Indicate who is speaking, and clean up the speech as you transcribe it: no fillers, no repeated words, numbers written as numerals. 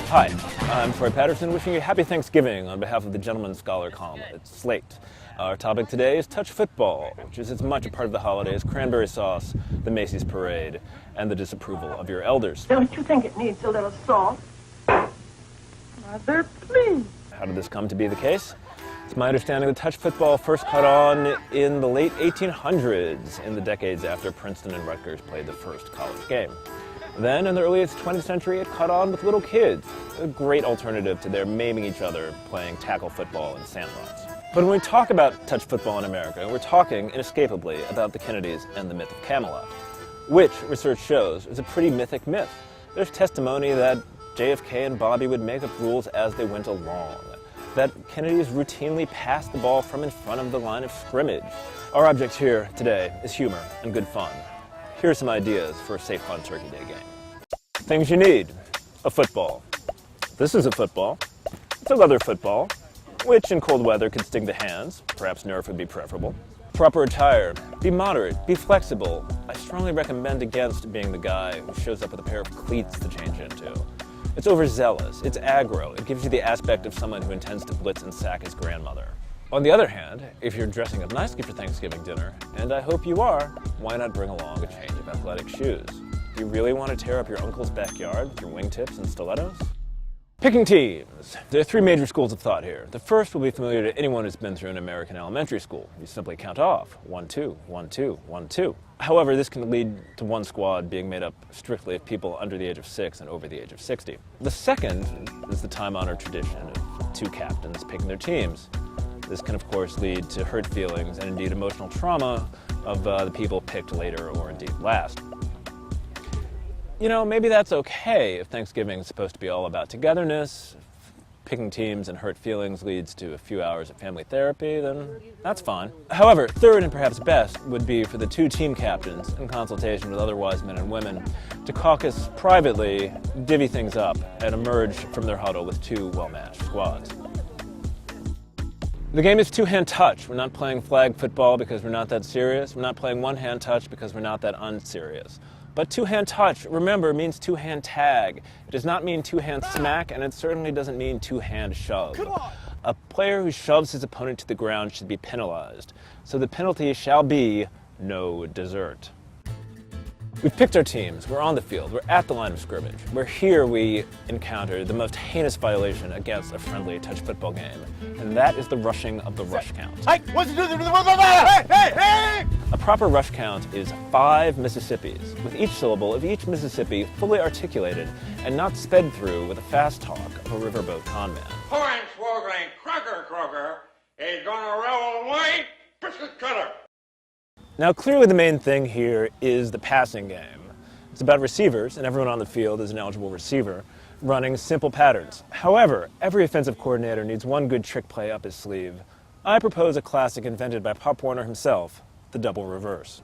Speaker 1: Hi, I'm Troy Patterson, wishing you happy Thanksgiving on behalf of the Gentleman Scholar column at Slate. Our topic today is touch football, which is as much a part of the holiday as cranberry sauce, the Macy's parade, and the disapproval of your elders.
Speaker 2: Don't you think it needs a little salt? Mother, please.
Speaker 1: How did this come to be the case? It's my understanding that touch football first caught on in the late 1800s, in the decades after Princeton and Rutgers played the first college game. Then, in the early 20th century, it caught on with little kids, a great alternative to their maiming each other playing tackle football in sandlots. But when we talk about touch football in America, we're talking inescapably about the Kennedys and the myth of Camelot, which, research shows, is a pretty mythic myth. There's testimony that JFK and Bobby would make up rules as they went along, that Kennedys routinely passed the ball from in front of the line of scrimmage. Our object here today is humor and good fun. Here are some ideas for a safe, fun Turkey Day game. Things you need. A football. This is a football. It's a leather football, which in cold weather could sting the hands. Perhaps Nerf would be preferable. Proper attire. Be moderate. Be flexible. I strongly recommend against being the guy who shows up with a pair of cleats to change into. It's overzealous. It's aggro. It gives you the aspect of someone who intends to blitz and sack his grandmother. On the other hand, if you're dressing up nicely for Thanksgiving dinner, and I hope you are, why not bring along a change of athletic shoes? Do you really want to tear up your uncle's backyard with your wingtips and stilettos? Picking teams. There are three major schools of thought here. The first will be familiar to anyone who's been through an American elementary school. You simply count off 1, 2, 1, 2, 1, 2. However, this can lead to one squad being made up strictly of people under the age of 6 and over the age of 60. The second is the time-honored tradition of two captains picking their teams. This can, of course, lead to hurt feelings and indeed emotional trauma of the people picked later or indeed last. You know, maybe that's okay if Thanksgiving is supposed to be all about togetherness. If picking teams and hurt feelings leads to a few hours of family therapy, then that's fine. However, third and perhaps best would be for the two team captains, in consultation with other wise men and women, to caucus privately, divvy things up, and emerge from their huddle with two well-matched squads. The game is two-hand touch. We're not playing flag football because we're not that serious. We're not playing one-hand touch because we're not that unserious. But two-hand touch, remember, means two-hand tag. It does not mean two-hand smack, and it certainly doesn't mean two-hand shove. Come on. A player who shoves his opponent to the ground should be penalized. So the penalty shall be no dessert. We've picked our teams, we're on the field, we're at the line of scrimmage. We're here we encounter the most heinous violation against a friendly touch football game, and that is the rushing of the rush count.
Speaker 3: Hey, what's it do? Hey!
Speaker 1: A proper rush count is 5 Mississippis, with each syllable of each Mississippi fully articulated and not sped through with the fast talk of a riverboat conman.
Speaker 3: Hornswoggling Kroger is gonna roll away, biscuit cutter.
Speaker 1: Now, clearly the main thing here is the passing game. It's about receivers, and everyone on the field is an eligible receiver, running simple patterns. However, every offensive coordinator needs one good trick play up his sleeve. I propose a classic invented by Pop Warner himself, the double reverse.